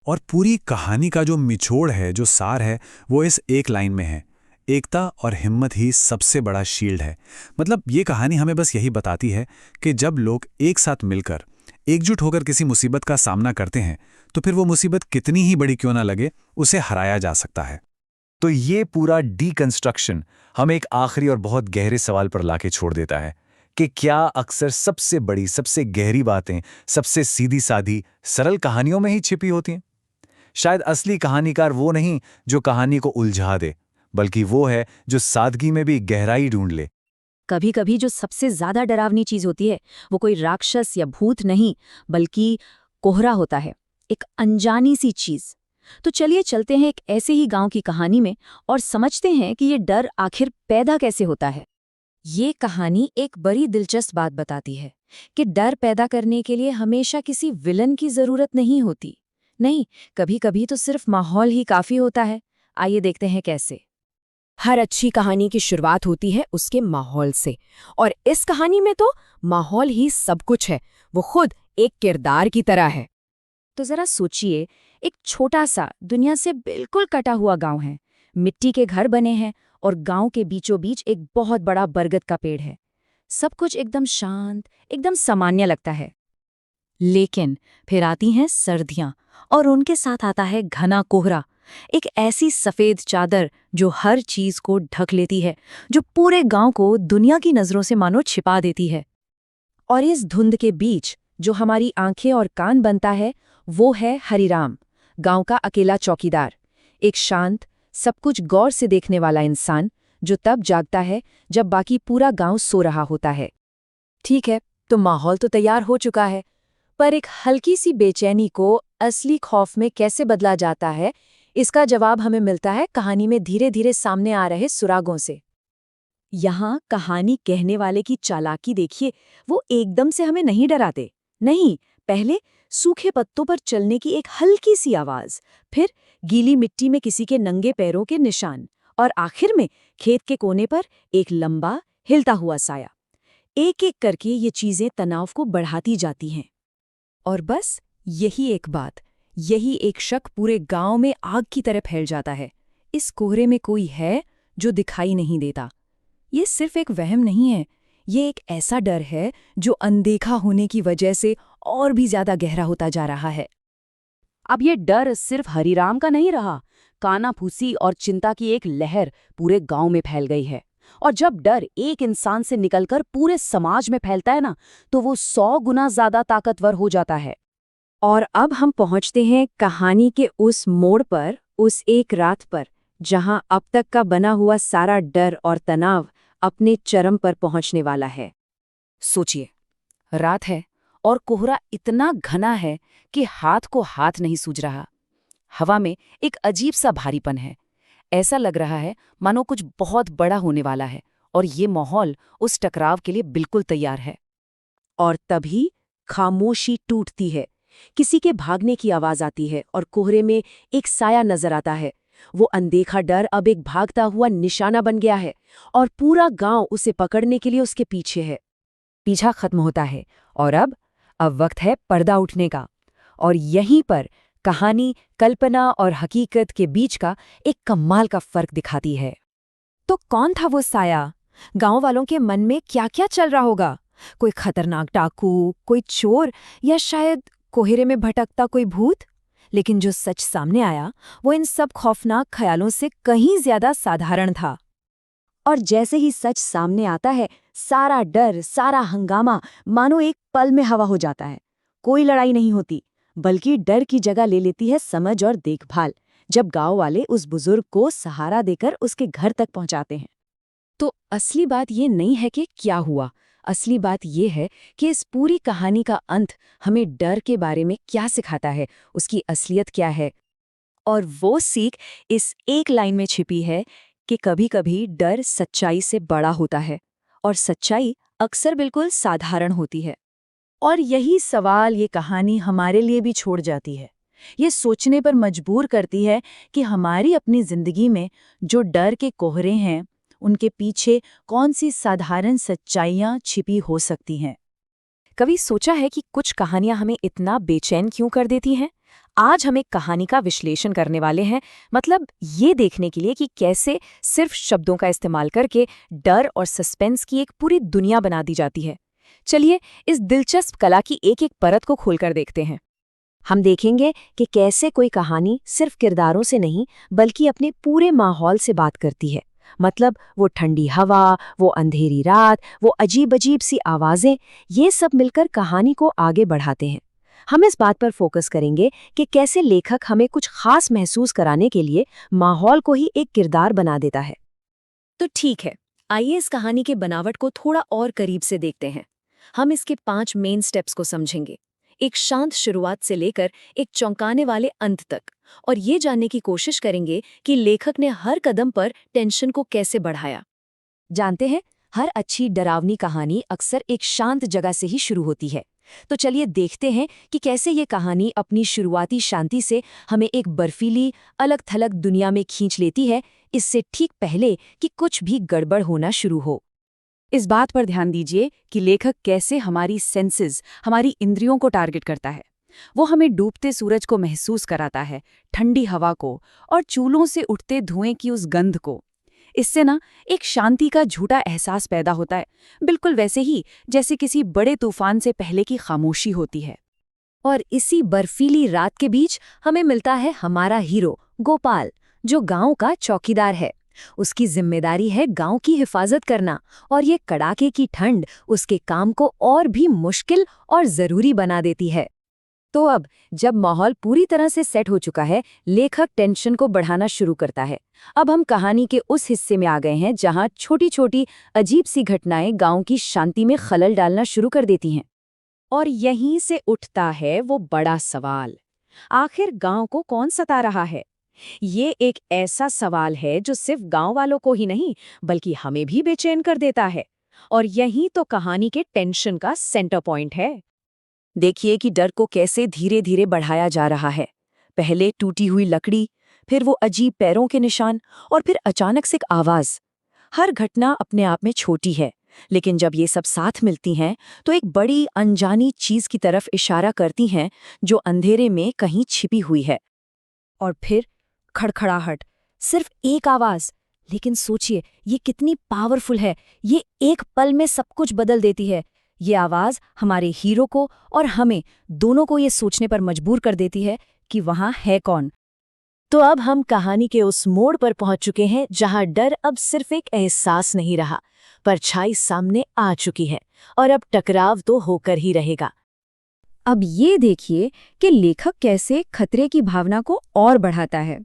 Speaker 7: और पूरी कहानी का जो निचोड़ है, जो सार है, वो इस एक लाइन में है। एकता और हिम्मत ही सबसे बड़ा शील्ड है। मतलब ये कहानी हमें बस यही बताती है कि जब लोग एक साथ मिलकर, एकजुट होकर किसी मुसीबत का सामना करते हैं, तो फिर वो मुसीबत कितनी ही बड़ी क्यों ना लगे, उसे हराया जा सकता है।
Speaker 6: तो ये पूरा डीकंस्ट्रक्शन हमें एक आखिरी और बहुत गहरे सवाल पर लाके छोड़ देता है कि क्या अक्सर सबसे बड़ी, सबसे गहरी बातें, सबसे सीधी सादी, सरल कहानियों में ही छिपी होती हैं? शायद असली कहानीकार वो नहीं जो कहानी को उलझा दे, बल्कि वो है जो सादगी में भी गहराई ढूंढ ले।
Speaker 5: कभी कभी जो सबसे ज्यादा डरावनी चीज होती है वो कोई राक्षस या भूत नहीं, बल्कि कोहरा होता है, एक अनजानी सी चीज। तो चलिए चलते हैं एक ऐसे ही गांव की कहानी में और समझते हैं कि ये डर आखिर पैदा कैसे होता है।
Speaker 3: ये कहानी एक बड़ी दिलचस्प बात बताती है कि डर पैदा करने के लिए हमेशा किसी विलन की जरूरत नहीं होती। नहीं, कभी कभी तो सिर्फ माहौल ही काफी होता है। आइए देखते हैं कैसे।
Speaker 4: हर अच्छी कहानी की शुरुआत होती है उसके माहौल से, और इस कहानी में तो माहौल ही सब कुछ है, वो खुद एक किरदार की तरह है।
Speaker 3: तो जरा सोचिए, एक छोटा सा, दुनिया से बिल्कुल कटा हुआ गांव है। मिट्टी के घर बने हैं और गांव के बीचों बीच एक बहुत बड़ा बरगद का पेड़ है। सब कुछ एकदम शांत, एकदम सामान्य लगता है। लेकिन फिर आती हैं सर्दियां और उनके साथ आता है घना कोहरा, एक ऐसी सफेद चादर जो हर चीज को ढक लेती है, जो पूरे गांव को दुनिया की नजरों से मानो छिपा देती है। और इस धुंध के बीच जो हमारी आंखें और कान बनता है, वो है हरिराम, गांव का अकेला चौकीदार, एक शांत, सब कुछ गौर से देखने वाला इंसान जो तब जागता है जब बाकी पूरा गांव सो रहा होता है। ठीक है, तो माहौल तो तैयार हो चुका है, पर एक हल्की सी बेचैनी को असली खौफ में कैसे बदला जाता है, इसका जवाब हमें मिलता है कहानी में धीरे धीरे सामने आ रहे सुरागों से। यहाँ कहानी कहने वाले की चालाकी देखिए, वो एकदम से हमें नहीं डराते। नहीं, पहले सूखे पत्तों पर चलने की एक हल्की सी आवाज, फिर गीली मिट्टी में किसी के नंगे पैरों के निशान, और आखिर में खेत के कोने पर एक लंबा हिलता हुआ साया। एक एक करके ये चीजें तनाव को बढ़ाती जाती हैं। और बस यही एक बात, यही एक शक पूरे गांव में आग की तरह फैल जाता है। इस कोहरे में कोई है जो दिखाई नहीं देता। ये सिर्फ एक वहम नहीं है, ये एक ऐसा डर है जो अनदेखा होने की वजह से और भी ज्यादा गहरा होता जा रहा है।
Speaker 5: अब ये डर सिर्फ हरिराम का नहीं रहा, कानाफूसी और चिंता की एक लहर पूरे गांव में फैल गई है। और जब डर एक इंसान से निकलकर पूरे समाज में फैलता है ना, तो वो 100 गुना ज्यादा ताकतवर हो जाता है।
Speaker 3: और अब हम पहुंचते हैं कहानी के उस मोड़ पर, उस एक रात पर, जहां अब तक का बना हुआ सारा डर और तनाव अपने चरम पर पहुंचने वाला है।
Speaker 5: सोचिए, रात है और कोहरा इतना घना है कि हाथ को हाथ नहीं सूझ रहा। हवा में एक अजीब सा भारीपन है, ऐसा लग रहा है मानो कुछ बहुत बड़ा होने वाला है और ये माहौल उस टकराव के लिए बिल्कुल तैयार है।
Speaker 3: और तभी खामोशी टूटती है। किसी के भागने की आवाज आती है और कोहरे में एक साया नजर आता है। वो अनदेखा डर अब एक भागता हुआ निशाना बन गया है और पूरा गांव उसे पकड़ने के लिए उसके पीछे है।
Speaker 4: पीछा खत्म होता है और अब वक्त है पर्दा उठने का। और यहीं पर कहानी कल्पना और हकीकत के बीच का एक कमाल का फर्क दिखाती है। तो कौन था वो साया? गांव वालों के मन में क्या क्या चल रहा होगा? कोई खतरनाक डाकू, कोई चोर, या शायद कोहरे में भटकता कोई भूत? लेकिन जो सच सामने आया वो इन सब खौफनाक ख्यालों से कहीं ज्यादा साधारण था।
Speaker 3: और जैसे ही सच सामने आता है, सारा डर, सारा हंगामा मानो एक पल में हवा हो जाता है। कोई लड़ाई नहीं होती, बल्कि डर की जगह ले लेती है समझ और देखभाल, जब गांव वाले उस बुजुर्ग को सहारा देकर उसके घर तक पहुंचाते हैं। तो असली बात ये नहीं है कि क्या हुआ, असली बात ये है कि इस पूरी कहानी का अंत हमें डर के बारे में क्या सिखाता है, उसकी असलियत क्या है। और वो सीख इस एक लाइन में छिपी है कि कभी-कभी डर सच्चाई से बड़ा होता है और सच्चाई अक्सर बिल्कुल साधारण होती है। और यही सवाल ये कहानी हमारे लिए भी छोड़ जाती है। ये सोचने पर मजबूर करती है कि हमारी अपनी जिंदगी में जो डर के कोहरे हैं, उनके पीछे कौन सी साधारण सच्चाइयां छिपी हो सकती हैं।
Speaker 4: कभी सोचा है कि कुछ कहानियां हमें इतना बेचैन क्यों कर देती हैं? आज हम एक कहानी का विश्लेषण करने वाले हैं, मतलब ये देखने के लिए कि कैसे सिर्फ शब्दों का इस्तेमाल करके डर और सस्पेंस की एक पूरी दुनिया बना दी जाती है। चलिए इस दिलचस्प कला की एक-एक परत को खोलकर देखते हैं।
Speaker 3: हम देखेंगे कि कैसे कोई कहानी सिर्फ किरदारों से नहीं, बल्कि अपने पूरे माहौल से बात करती है। मतलब वो ठंडी हवा, वो अंधेरी रात, वो अजीब-अजीब सी आवाजें, ये सब मिलकर कहानी को आगे बढ़ाते हैं। हम इस बात पर फोकस करेंगे कि कैसे लेखक हमें कुछ खास महसूस कराने के लिए माहौल को ही एक किरदार बना देता है। तो ठीक है, आइए इस कहानी के बनावट को थोड़ा और करीब से देखते हैं। हम इसके 5 मेन स्टेप्स को समझेंगे, एक शांत शुरुआत से लेकर एक चौंकाने वाले अंत तक, और ये जानने की कोशिश करेंगे कि लेखक ने हर कदम पर टेंशन को कैसे बढ़ाया। जानते हैं, हर अच्छी डरावनी कहानी अक्सर एक शांत जगह से ही शुरू होती है। तो चलिए देखते हैं कि कैसे ये कहानी अपनी शुरुआती शांति से हमें एक बर्फीली, अलग-थलग दुनिया में खींच लेती है, इससे ठीक पहले कि कुछ भी गड़बड़ होना शुरू हो।
Speaker 5: इस बात पर ध्यान दीजिए कि लेखक कैसे हमारी सेंसेस, हमारी इंद्रियों को टारगेट करता है। वो हमें डूबते सूरज को महसूस कराता है, ठंडी हवा को और चूल्हों से उठते धुएं की उस गंध को। इससे ना एक शांति का झूठा एहसास पैदा होता है, बिल्कुल वैसे ही जैसे किसी बड़े तूफान से पहले की खामोशी होती है।
Speaker 3: और इसी बर्फीली रात के बीच हमें मिलता है हमारा हीरो गोपाल, जो गांव का चौकीदार है। उसकी जिम्मेदारी है गांव की हिफाजत करना, और ये कड़ाके की ठंड उसके काम को और भी मुश्किल और जरूरी बना देती है। तो अब जब माहौल पूरी तरह से सेट हो चुका है, लेखक टेंशन को बढ़ाना शुरू करता है। अब हम कहानी के उस हिस्से में आ गए हैं जहां छोटी-छोटी अजीब सी घटनाएं गांव की शांति में खलल डालना शुरू कर देती हैं। और यहीं से उठता है वो बड़ा सवाल, आखिर गांव को कौन सता रहा है? ये एक ऐसा सवाल है जो सिर्फ गांव वालों को ही नहीं, बल्कि हमें भी बेचैन कर देता है। और यही तो कहानी के टेंशन का सेंटर पॉइंट है। देखिए कि डर को कैसे धीरे धीरे बढ़ाया जा रहा है। पहले टूटी हुई लकड़ी, फिर वो अजीब पैरों के निशान, और फिर अचानक से एक आवाज। हर घटना अपने आप में छोटी है, लेकिन जब ये सब साथ मिलती हैं तो एक बड़ी अनजानी चीज की तरफ इशारा करती हैं, जो अंधेरे में कहीं छिपी हुई है। और फिर खड़खड़ाहट, सिर्फ एक आवाज, लेकिन सोचिए ये कितनी पावरफुल है। ये एक पल में सब कुछ बदल देती है। ये आवाज हमारे हीरो को और हमें दोनों को ये सोचने पर मजबूर कर देती है कि वहां है कौन। तो अब हम कहानी के उस मोड़ पर पहुंच चुके हैं जहां डर अब सिर्फ एक एहसास नहीं रहा, परछाई सामने आ चुकी है, और अब टकराव तो होकर ही रहेगा।
Speaker 5: अब ये देखिए कि लेखक कैसे खतरे की भावना को और बढ़ाता है।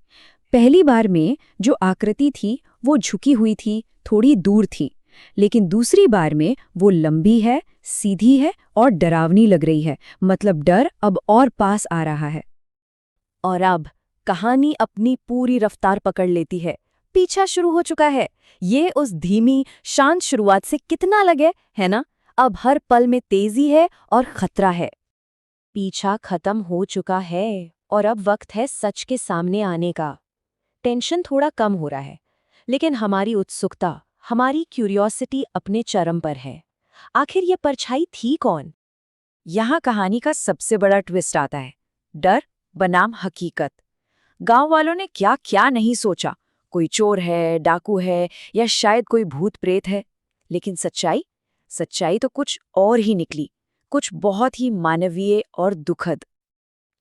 Speaker 5: पहली बार में जो आकृति थी वो झुकी हुई थी, थोड़ी दूर थी, लेकिन दूसरी बार में वो लंबी है, सीधी है और डरावनी लग रही है। मतलब डर अब और पास आ रहा है।
Speaker 3: और अब कहानी अपनी पूरी रफ्तार पकड़ लेती है।
Speaker 4: पीछा शुरू हो चुका है। ये उस धीमी शांत शुरुआत से कितना लगे, है ना? अब हर पल में तेजी है और खतरा है।
Speaker 3: पीछा खत्म हो चुका है और अब वक्त है सच के सामने आने का। टेंशन थोड़ा कम हो रहा है, लेकिन हमारी उत्सुकता, हमारी क्यूरियोसिटी अपने चरम पर है। आखिर ये परछाई थी कौन?
Speaker 4: यहाँ कहानी का सबसे बड़ा ट्विस्ट आता है, डर बनाम हकीकत। गांव वालों ने क्या क्या नहीं सोचा, कोई चोर है, डाकू है या शायद कोई भूत प्रेत है। लेकिन सच्चाई तो कुछ और ही निकली, कुछ बहुत ही मानवीय और दुखद।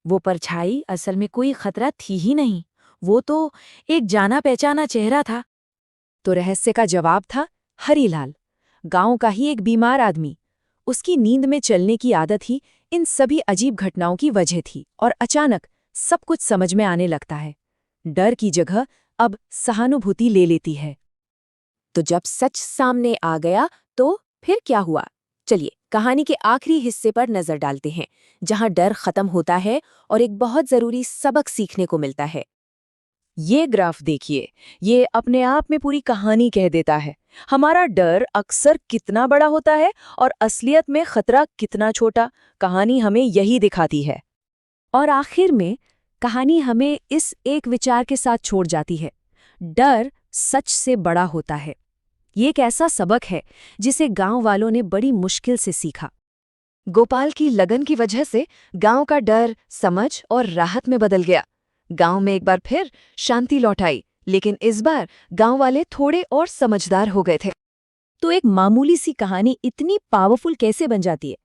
Speaker 4: वो परछाई असल में कोई खतरा थी ही नहीं, वो तो एक जाना पहचाना चेहरा था।
Speaker 3: तो रहस्य का जवाब था हरीलाल, गांव का ही एक बीमार आदमी। उसकी नींद में चलने की आदत ही इन सभी अजीब घटनाओं की वजह थी और अचानक सब कुछ समझ में आने लगता है। डर की जगह अब सहानुभूति ले लेती है।
Speaker 4: तो जब सच सामने आ गया तो फिर क्या हुआ? चलिए कहानी के आखिरी हिस्से पर नजर डालते हैं, जहां डर खत्म होता है और एक बहुत जरूरी सबक सीखने को मिलता है।
Speaker 3: ये ग्राफ देखिए, ये अपने आप में पूरी कहानी कह देता है। हमारा डर अक्सर कितना बड़ा होता है और असलियत में खतरा कितना छोटा, कहानी हमें यही दिखाती है। और आखिर में कहानी हमें इस एक विचार के साथ छोड़ जाती है, डर सच से बड़ा होता है। ये एक ऐसा सबक है जिसे गांव वालों ने बड़ी मुश्किल से सीखा। गोपाल की लगन की वजह से गांव का डर समझ और राहत में बदल गया। गांव में एक बार फिर शांति लौट आई, लेकिन इस बार गांव वाले थोड़े और समझदार हो गए थे। तो एक मामूली सी कहानी इतनी पावरफुल कैसे बन जाती है?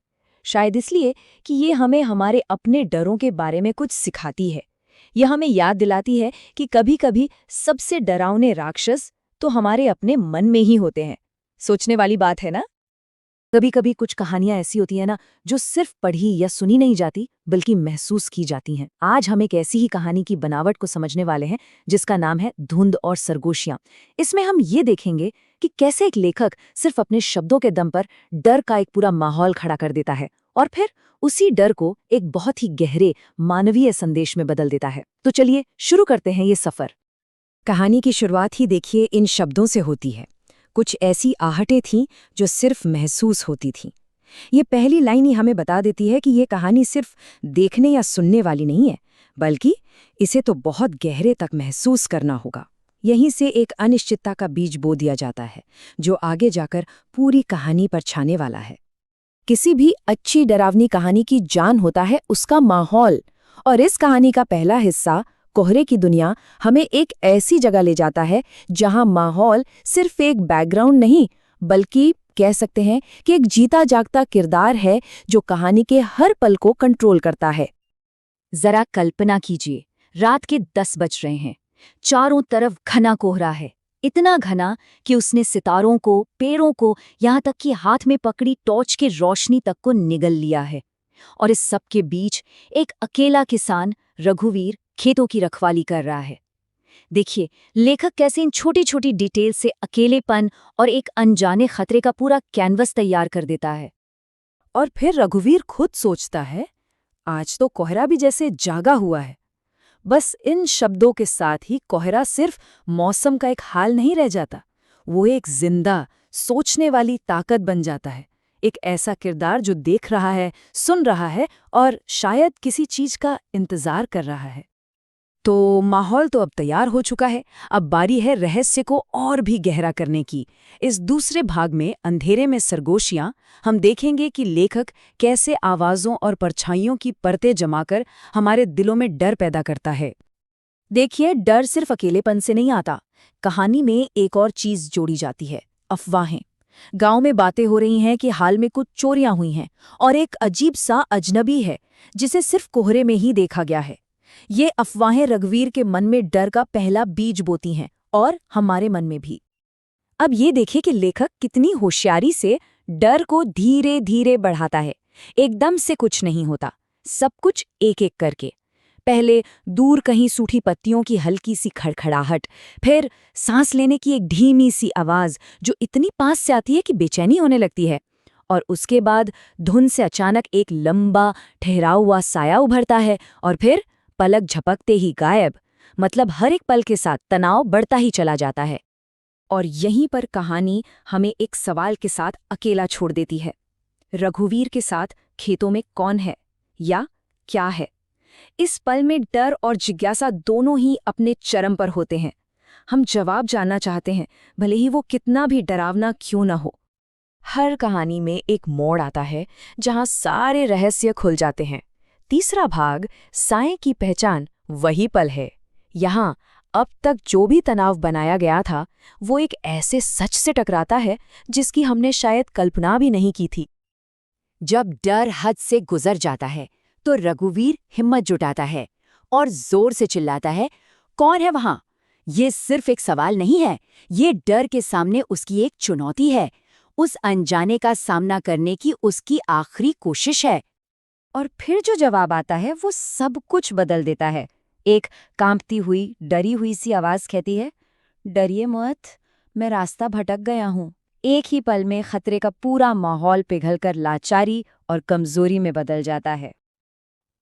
Speaker 3: शायद इसलिए कि ये हमें हमारे अपने डरों के बारे में कुछ सिखाती है। यह हमें याद दिलाती है कि कभी-कभी सबसे डरावने राक्षस तो हमारे अपने मन में ही होते हैं। सोचने वाली बात है ना? कभी-कभी कुछ कहानियां ऐसी होती हैं ना, जो सिर्फ पढ़ी या सुनी नहीं जाती, बल्कि महसूस की जाती हैं। आज हम एक ऐसी ही कहानी की बनावट को समझने वाले हैं, जिसका नाम है धुंध और सरगोशियां। इसमें हम ये देखेंगे कि कैसे एक लेखक सिर्फ अपने शब्दों के दम पर डर का एक पूरा माहौल खड़ा कर देता है और फिर उसी डर को एक बहुत ही गहरे मानवीय संदेश में बदल देता है। तो चलिए शुरू करते हैं ये सफर।
Speaker 4: कहानी की शुरुआत ही देखिए इन शब्दों से होती है। कुछ ऐसी आहटें थीं जो सिर्फ महसूस होती थीं। ये पहली लाइन ही हमें बता देती है कि ये कहानी सिर्फ देखने या सुनने वाली नहीं है, बल्कि इसे तो बहुत गहरे तक महसूस करना होगा। यहीं से एक अनिश्चितता का बीज बो दिया जाता है, जो आगे जाकर पूरी कहानी पर छाने वाला है। किसी भी अच्छी डरावनी कहानी की जान होता है उसका माहौल, और इस कहानी का पहला हिस्सा कोहरे की दुनिया हमें एक ऐसी जगह ले जाता है जहां माहौल सिर्फ एक बैकग्राउंड नहीं, बल्कि कह सकते हैं कि एक जीता जागता किरदार है जो कहानी के हर पल को कंट्रोल करता है।
Speaker 3: जरा कल्पना कीजिए, रात के 10 बज रहे हैं, चारों तरफ घना कोहरा है, इतना घना कि उसने सितारों को, पेड़ों को, यहाँ तक कि हाथ में पकड़ी टॉर्च की रोशनी तक को निगल लिया है। और इस सब के बीच एक अकेला किसान रघुवीर खेतों की रखवाली कर रहा है। देखिए लेखक कैसे इन छोटी छोटी डिटेल से अकेलेपन और एक अनजाने खतरे का पूरा कैनवस तैयार कर देता है।
Speaker 4: और फिर रघुवीर खुद सोचता है, आज तो कोहरा भी जैसे जागा हुआ है। बस इन शब्दों के साथ ही कोहरा सिर्फ मौसम का एक हाल नहीं रह जाता, वो एक जिंदा सोचने वाली ताकत बन जाता है। एक ऐसा किरदार जो देख रहा है, सुन रहा है और शायद किसी चीज का इंतजार कर रहा है। तो माहौल तो अब तैयार हो चुका है, अब बारी है रहस्य को और भी गहरा करने की। इस दूसरे भाग में अंधेरे में सरगोशियां हम देखेंगे कि लेखक कैसे आवाज़ों और परछाइयों की परतें जमाकर हमारे दिलों में डर पैदा करता है। देखिए डर सिर्फ अकेलेपन से नहीं आता, कहानी में एक और चीज जोड़ी जाती है, अफवाहें। गांव में बातें हो रही हैं कि हाल में कुछ चोरियां हुई हैं और एक अजीब सा अजनबी है जिसे सिर्फ कोहरे में ही देखा गया है। ये अफवाहें रघुवीर के मन में डर का पहला बीज बोती हैं और हमारे मन में भी। अब ये देखिए कि लेखक कितनी होशियारी से डर को धीरे धीरे बढ़ाता है। एकदम से कुछ नहीं होता, सब कुछ एक एक करके। पहले दूर कहीं सूखी पत्तियों की हल्की सी खड़खड़ाहट, फिर सांस लेने की एक धीमी सी आवाज जो इतनी पास से आती है कि बेचैनी होने लगती है, और उसके बाद धुंध से अचानक एक लंबा ठहरा हुआ साया उभरता है और फिर पलक झपकते ही गायब।
Speaker 3: मतलब हर एक पल के साथ तनाव बढ़ता ही चला जाता है।
Speaker 5: और यहीं पर कहानी हमें एक सवाल के साथ अकेला छोड़ देती है। रघुवीर के साथ खेतों में कौन है या क्या है? इस पल में डर और जिज्ञासा दोनों ही अपने चरम पर होते हैं। हम जवाब जानना चाहते हैं, भले ही वो कितना भी डरावना क्यों न हो। हर कहानी में एक मोड़ आता है जहां सारे रहस्य खुल जाते हैं। तीसरा भाग, साएं की पहचान, वही पल है। यहाँ अब तक जो भी तनाव बनाया गया था वो एक ऐसे सच से टकराता है जिसकी हमने शायद कल्पना भी नहीं की थी।
Speaker 3: जब डर हद से गुजर जाता है तो रघुवीर हिम्मत जुटाता है और जोर से चिल्लाता है, कौन है वहां? ये सिर्फ एक सवाल नहीं है, ये डर के सामने उसकी एक चुनौती है, उस अनजाने का सामना करने की उसकी आखिरी कोशिश है। और फिर जो जवाब आता है वो सब कुछ बदल देता है। एक कांपती हुई, डरी हुई सी आवाज कहती है, डरिए मत, मैं रास्ता भटक गया हूं। एक ही पल में खतरे का पूरा माहौल पिघलकर लाचारी और कमजोरी में बदल जाता है।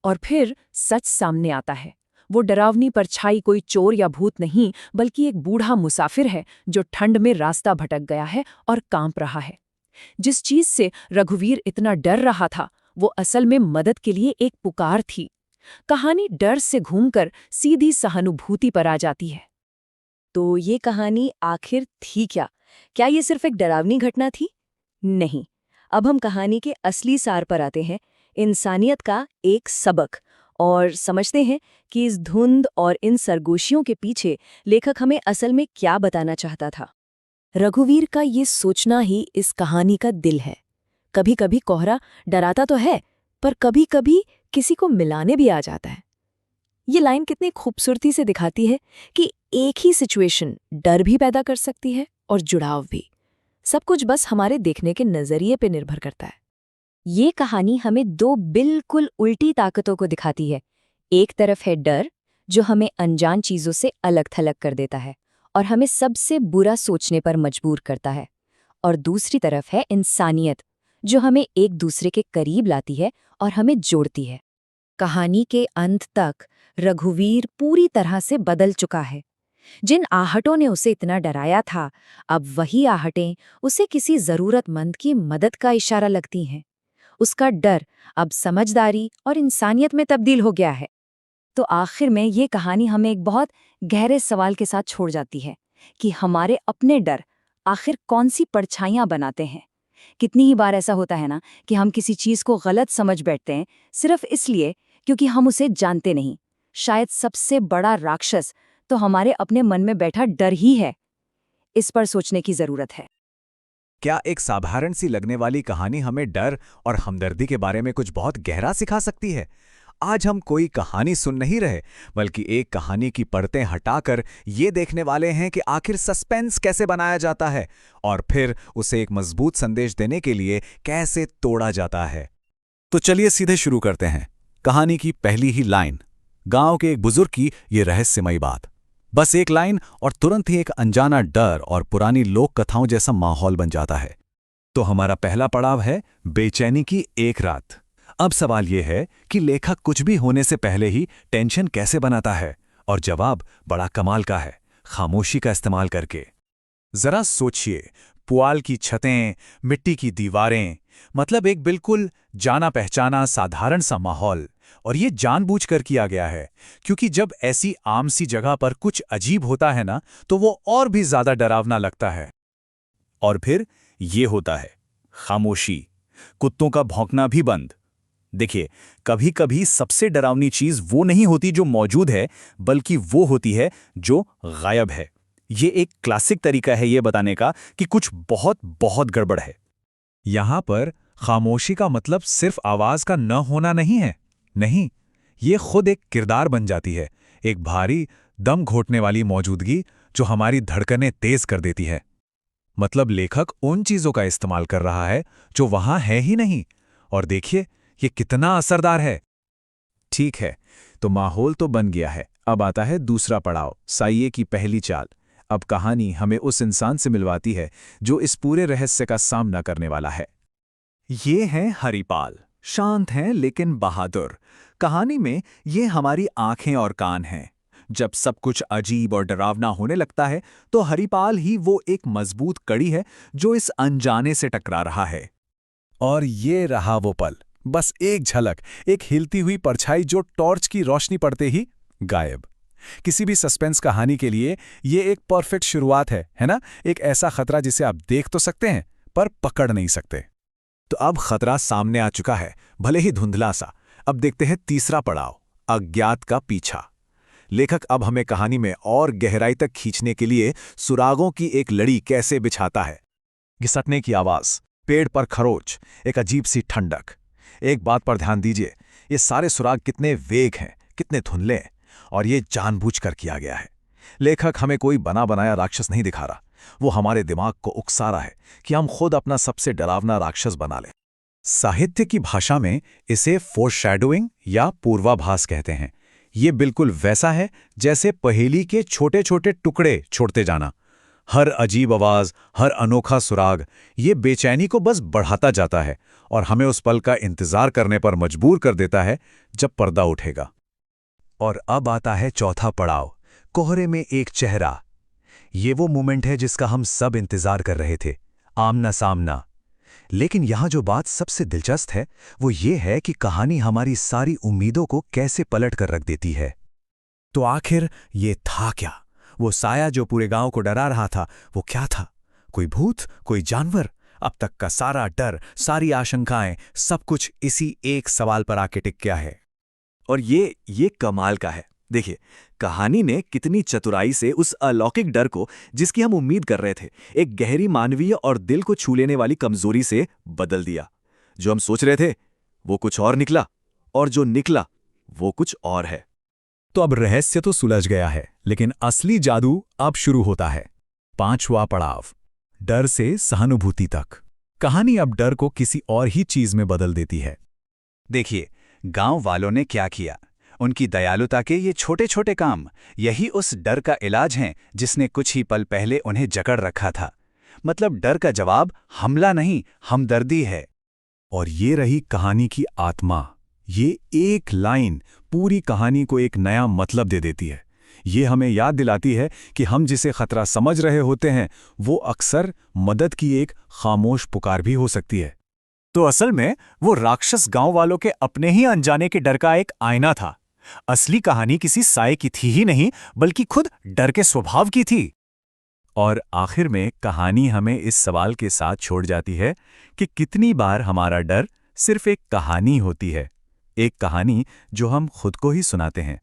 Speaker 5: और फिर सच सामने आता है। वो डरावनी परछाई कोई चोर या भूत नहीं, बल्कि एक बूढ़ा मुसाफिर है जो ठंड में रास्ता भटक गया है और कांप रहा है। जिस चीज से रघुवीर इतना डर रहा था वो असल में मदद के लिए एक पुकार थी। कहानी डर से घूमकर सीधी सहानुभूति पर आ जाती है।
Speaker 3: तो ये कहानी आखिर थी क्या? क्या ये सिर्फ एक डरावनी घटना थी? नहीं। अब हम कहानी के असली सार पर आते हैं, इंसानियत का एक सबक, और समझते हैं कि इस धुंध और इन सरगोशियों के पीछे लेखक हमें असल में क्या बताना चाहता था।
Speaker 4: रघुवीर का ये सोचना ही इस कहानी का दिल है। कभी कभी कोहरा डराता तो है, पर कभी कभी किसी को मिलाने भी आ जाता है। ये लाइन कितनी खूबसूरती से दिखाती है कि एक ही सिचुएशन डर भी पैदा कर सकती है और जुड़ाव भी। सब कुछ बस हमारे देखने के नजरिए पे निर्भर करता है।
Speaker 3: ये कहानी हमें दो बिल्कुल उल्टी ताकतों को दिखाती है। एक तरफ है डर, जो हमें अनजान चीजों से अलग थलग कर देता है और हमें सबसे बुरा सोचने पर मजबूर करता है। और दूसरी तरफ है इंसानियत, जो हमें एक दूसरे के करीब लाती है और हमें जोड़ती है। कहानी के अंत तक रघुवीर पूरी तरह से बदल चुका है। जिन आहटों ने उसे इतना डराया था, अब वही आहटें उसे किसी जरूरतमंद की मदद का इशारा लगती हैं। उसका डर अब समझदारी और इंसानियत में तब्दील हो गया है। तो आखिर में ये कहानी हमें एक बहुत गहरे सवाल के साथ छोड़ जाती है कि हमारे अपने डर आखिर कौन सी परछाइयां बनाते हैं। कितनी ही बार ऐसा होता है ना कि हम किसी चीज को गलत समझ बैठते हैं सिर्फ इसलिए क्योंकि हम उसे जानते नहीं। शायद सबसे बड़ा राक्षस तो हमारे अपने मन में बैठा डर ही है। इस पर सोचने की जरूरत है।
Speaker 1: क्या एक साधारण सी लगने वाली कहानी हमें डर और हमदर्दी के बारे में कुछ बहुत गहरा सिखा सकती है? आज हम कोई कहानी सुन नहीं रहे, बल्कि एक कहानी की परतें हटाकर ये देखने वाले हैं कि आखिर सस्पेंस कैसे बनाया जाता है और फिर उसे एक मजबूत संदेश देने के लिए कैसे तोड़ा जाता है।
Speaker 2: तो चलिए सीधे शुरू करते हैं। कहानी की पहली ही लाइन, गांव के एक बुजुर्ग की ये रहस्यमयी बात। बस एक लाइन और तुरंत ही एक अनजाना डर और पुरानी लोक कथाओं जैसा माहौल बन जाता है। तो हमारा पहला पड़ाव है बेचैनी की एक रात। अब सवाल यह है कि लेखक कुछ भी होने से पहले ही टेंशन कैसे बनाता है, और जवाब बड़ा कमाल का है, खामोशी का इस्तेमाल करके। जरा सोचिए, पुआल की छतें, मिट्टी की दीवारें, मतलब एक बिल्कुल जाना पहचाना साधारण सा माहौल। और ये जानबूझकर किया गया है, क्योंकि जब ऐसी आम सी जगह पर कुछ अजीब होता है ना, तो वो और भी ज्यादा डरावना लगता है। और फिर ये होता है खामोशी, कुत्तों का भौंकना भी बंद। देखिए, कभी कभी सबसे डरावनी चीज वो नहीं होती जो मौजूद है, बल्कि वो होती है जो गायब है। ये एक क्लासिक तरीका है ये बताने का कि कुछ बहुत बहुत गड़बड़ है।
Speaker 7: यहां पर खामोशी का मतलब सिर्फ आवाज का न होना नहीं है। नहीं, ये खुद एक किरदार बन जाती है, एक भारी दम घोटने वाली मौजूदगी जो हमारी धड़कनें तेज कर देती है। मतलब लेखक उन चीजों का इस्तेमाल कर रहा है जो वहां है ही नहीं, और देखिए ये कितना असरदार है। ठीक है, तो माहौल तो बन गया है। अब आता है दूसरा पड़ाव, साइये की पहली चाल। अब कहानी हमें उस इंसान से मिलवाती है जो इस पूरे रहस्य का सामना करने वाला है। ये हैं हरिपाल, शांत हैं लेकिन बहादुर। कहानी में ये हमारी आंखें और कान हैं,
Speaker 1: जब सब कुछ अजीब और डरावना होने लगता है तो हरिपाल ही वो एक मजबूत कड़ी है जो इस अनजाने से टकरा रहा है।
Speaker 6: और ये रहा वो पल, बस एक झलक, एक हिलती हुई परछाई जो टॉर्च की रोशनी पड़ते ही गायब। किसी भी सस्पेंस कहानी के लिए ये एक परफेक्ट शुरुआत है ना? एक ऐसा खतरा जिसे आप देख तो सकते हैं पर पकड़ नहीं सकते।
Speaker 1: तो अब खतरा सामने आ चुका है, भले ही धुंधला सा। अब देखते हैं तीसरा पड़ाव, अज्ञात का पीछा। लेखक अब हमें कहानी में और गहराई तक खींचने के लिए सुरागों की एक लड़ी कैसे बिछाता है। घिसटने की आवाज, पेड़ पर खरोच, एक अजीब सी ठंडक। एक बात पर ध्यान दीजिए, ये सारे सुराग कितने वेग हैं, कितने धुंधले हैं, और ये जानबूझकर किया गया है। लेखक हमें कोई बना बनाया राक्षस नहीं दिखा रहा, वो हमारे दिमाग को उकसा रहा है कि हम खुद अपना सबसे डरावना राक्षस बना लें। साहित्य की भाषा में इसे फोरशैडोइंग या पूर्वाभास कहते हैं। ये बिल्कुल वैसा है जैसे पहेली के छोटे छोटे टुकड़े छोड़ते जाना। हर अजीब आवाज, हर अनोखा सुराग, ये बेचैनी को बस बढ़ाता जाता है और हमें उस पल का इंतजार करने पर मजबूर कर देता है जब पर्दा उठेगा। और अब आता है चौथा पड़ाव, कोहरे में एक चेहरा। ये वो मोमेंट है जिसका हम सब इंतजार कर रहे थे, आमना सामना। लेकिन यहां जो बात सबसे दिलचस्प है वो ये है कि कहानी हमारी सारी उम्मीदों को कैसे पलट कर रख देती है।
Speaker 6: तो आखिर ये था क्या? वो साया जो पूरे गांव को डरा रहा था, वो क्या था? कोई भूत, कोई जानवर? अब तक का सारा डर, सारी आशंकाएं, सब कुछ इसी एक सवाल पर आके टिक गया है।
Speaker 1: और ये कमाल का है। देखिए, कहानी ने कितनी चतुराई से उस अलौकिक डर को, जिसकी हम उम्मीद कर रहे थे, एक गहरी मानवीय और दिल को छू लेने वाली कमजोरी से बदल दिया। जो हम सोच रहे थे वो कुछ और निकला, और जो निकला वो कुछ और है।
Speaker 6: तो अब रहस्य तो सुलझ गया है, लेकिन असली जादू अब शुरू होता है। पांचवा पड़ाव, डर से सहानुभूति तक। कहानी अब डर को किसी और ही चीज में बदल देती है।
Speaker 2: देखिए, गांव वालों ने क्या किया। उनकी दयालुता के ये छोटे छोटे काम, यही उस डर का इलाज हैं जिसने कुछ ही पल पहले उन्हें जकड़ रखा था। मतलब डर का जवाब हमला नहीं, हमदर्दी है।
Speaker 6: और ये रही कहानी की आत्मा। ये एक लाइन पूरी कहानी को एक नया मतलब दे देती है। ये हमें याद दिलाती है कि हम जिसे खतरा समझ रहे होते हैं वो अक्सर मदद की एक खामोश पुकार भी हो सकती है।
Speaker 1: तो असल में वो राक्षस गांव वालों के अपने ही अनजाने के डर का एक आईना था। असली कहानी किसी साए की थी ही नहीं, बल्कि खुद डर के स्वभाव की थी।
Speaker 6: और आखिर में कहानी हमें इस सवाल के साथ छोड़ जाती है कि कितनी बार हमारा डर सिर्फ एक कहानी होती है, एक कहानी जो हम खुद को ही सुनाते हैं।